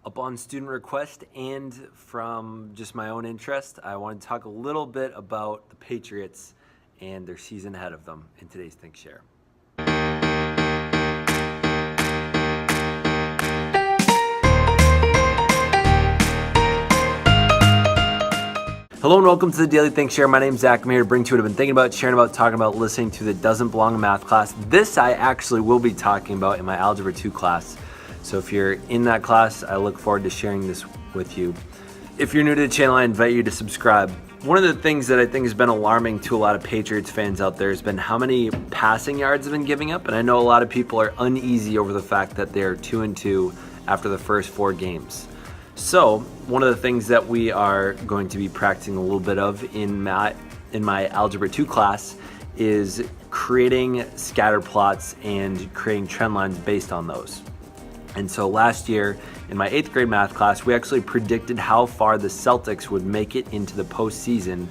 Upon student request and from just my own interest, I want to talk a little bit about the Patriots and their season ahead of them in today's Think Share. Hello and welcome to the Daily Think Share. My name's Zach. I'm here to bring to you what I've been thinking about, sharing about, talking about, listening to that doesn't belong in math class. This I actually will be talking about in my Algebra 2 class. So if you're in that class, I look forward to sharing this with you. If you're new to the channel, I invite you to subscribe. One of the things that I think has been alarming to a lot of Patriots fans out there has been how many passing yards have been giving up. And I know a lot of people are uneasy over the fact that they're 2-2 after the first 4 games. So one of the things that we are going to be practicing a little bit of in my Algebra 2 class is creating scatter plots and creating trend lines based on those. And so last year in my 8th grade math class, we actually predicted how far the Celtics would make it into the postseason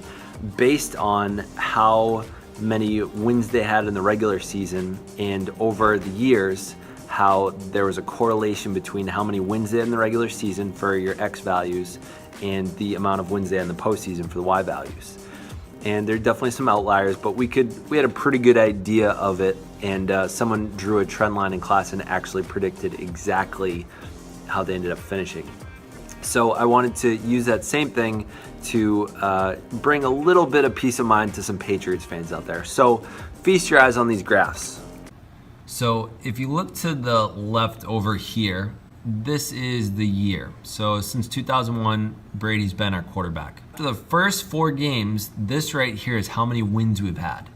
based on how many wins they had in the regular season, and over the years, how there was a correlation between how many wins they had in the regular season for your X values and the amount of wins they had in the postseason for the Y values. And there are definitely some outliers, but we had a pretty good idea of it, and someone drew a trend line in class and actually predicted exactly how they ended up finishing. So I wanted to use that same thing to bring a little bit of peace of mind to some Patriots fans out there. So feast your eyes on these graphs. So if you look to the left over here, this is the year. So since 2001, Brady's been our quarterback. After the first 4 games, this right here is how many wins we've had.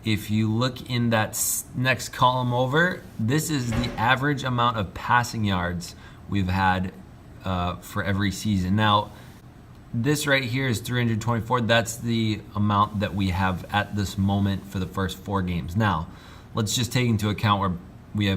If you look in that next column over, this is the average amount of passing yards we've had for every season. Now, this right here is 324. That's the amount that we have at this moment for the first 4 games. Now, let's just take into account where we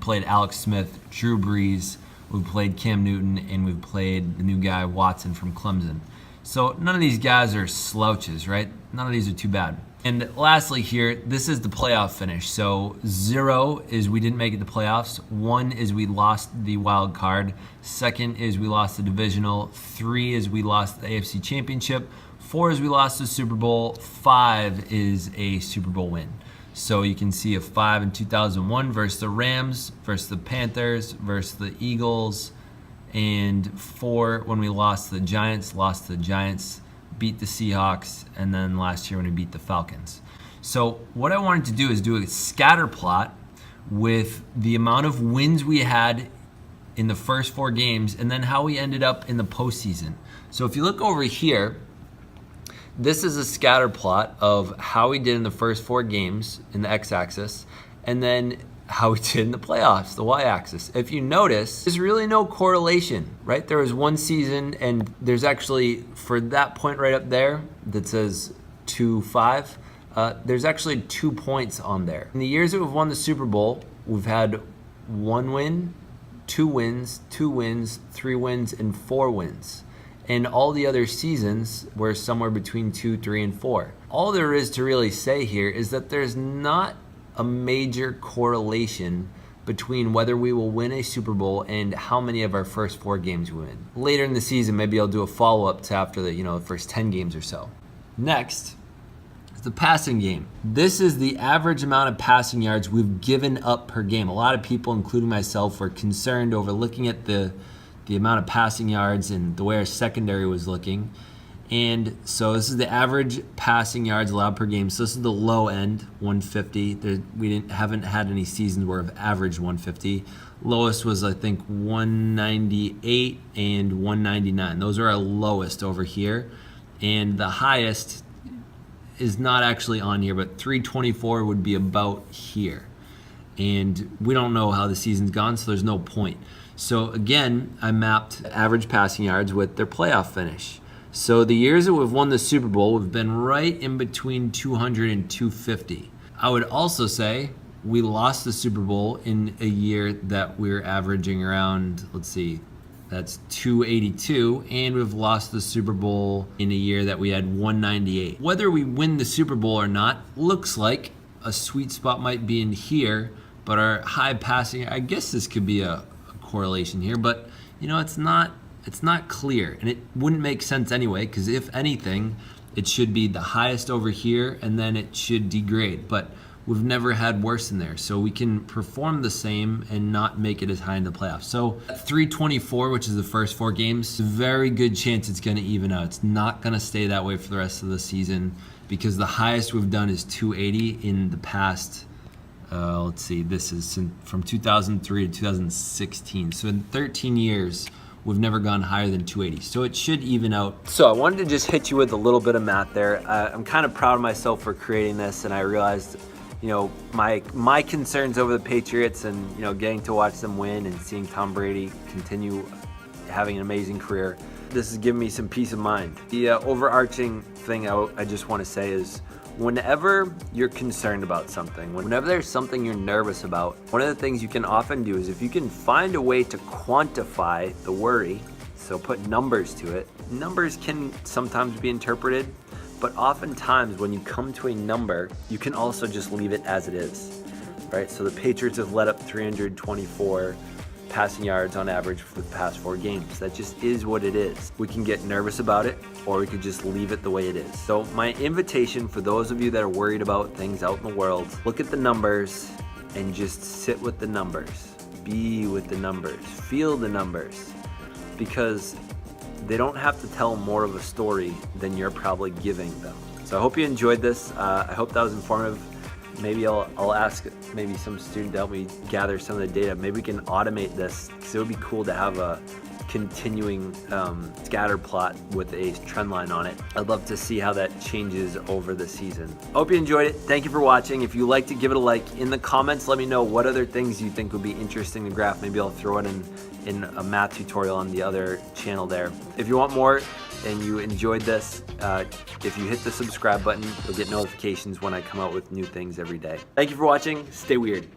played Alex Smith, Drew Brees, we've played Cam Newton, and we've played the new guy Watson from Clemson. So none of these guys are slouches, right? None of these are too bad. And lastly here, this is the playoff finish. So 0 is we didn't make it to playoffs. 1 is we lost the wild card. 2nd is we lost the divisional. 3 is we lost the AFC Championship. 4 is we lost the Super Bowl. 5 is a Super Bowl win. So you can see a 5 in 2001 versus the Rams, versus the Panthers, versus the Eagles, and 4 when we lost to the Giants, beat the Seahawks, and then last year when we beat the Falcons. So what I wanted to do is do a scatter plot with the amount of wins we had in the first 4 games and then how we ended up in the postseason. So if you look over here, this is a scatter plot of how we did in the first 4 games in the x-axis, and then how we did in the playoffs, the y-axis. If you notice, there's really no correlation, right? There was one season, and there's actually, for that point right up there that says 2-5, there's actually 2 points on there. In the years that we've won the Super Bowl, we've had 1 win, 2 wins, 2 wins, 3 wins, and 4 wins. And all the other seasons were somewhere between 2, 3, and 4. All there is to really say here is that there's not a major correlation between whether we will win a Super Bowl and how many of our first 4 games we win. Later in the season, maybe I'll do a follow-up to after the first 10 games or so. Next is the passing game. This is the average amount of passing yards we've given up per game. A lot of people, including myself, were concerned over looking at the amount of passing yards and the way our secondary was looking. And so this is the average passing yards allowed per game. So this is the low end, 150. We haven't had any seasons where we've averaged 150. Lowest was, I think, 198 and 199. Those are our lowest over here. And the highest is not actually on here, but 324 would be about here. And we don't know how the season's gone, so there's no point. So again, I mapped average passing yards with their playoff finish. So the years that we've won the Super Bowl, we've been right in between 200 and 250. I would also say we lost the Super Bowl in a year that we're averaging around, that's 282, and we've lost the Super Bowl in a year that we had 198. Whether we win the Super Bowl or not, looks like a sweet spot might be in here, but our high passing, I guess this could be a correlation here, but it's not clear, and it wouldn't make sense anyway, because if anything, it should be the highest over here and then it should degrade, but we've never had worse in there, so we can perform the same and not make it as high in the playoffs. So 324, which is the first 4 games, very good chance it's going to even out. It's not going to stay that way for the rest of the season, because the highest we've done is 280 in the past. Let's see, this is from 2003 to 2016. So in 13 years, we've never gone higher than 280. So it should even out. So I wanted to just hit you with a little bit of math there. I'm kind of proud of myself for creating this, and I realized, my concerns over the Patriots and, getting to watch them win and seeing Tom Brady continue having an amazing career, this has given me some peace of mind. The overarching thing I just want to say is, whenever you're concerned about something, whenever there's something you're nervous about, one of the things you can often do is, if you can find a way to quantify the worry, so put numbers to it. Numbers can sometimes be interpreted, but oftentimes when you come to a number, you can also just leave it as it is, right? So the Patriots have let up 324 passing yards on average for the past 4 games. That just is what it is. We can get nervous about it, or we could just leave it the way it is. So my invitation for those of you that are worried about things out in the world, look at the numbers and just sit with the numbers. Be with the numbers. Feel the numbers. Because they don't have to tell more of a story than you're probably giving them. So I hope you enjoyed this. I hope that was informative. Maybe I'll ask maybe some student to help me gather some of the data. Maybe we can automate this, because it would be cool to have a continuing scatter plot with a trend line on it. I'd love to see how that changes over the season. Hope you enjoyed it. Thank you for watching. If you liked it, give it a like. In the comments, let me know what other things you think would be interesting to graph. Maybe I'll throw it in a math tutorial on the other channel there. If you want more and you enjoyed this, if you hit the subscribe button, you'll get notifications when I come out with new things every day. Thank you for watching. Stay weird.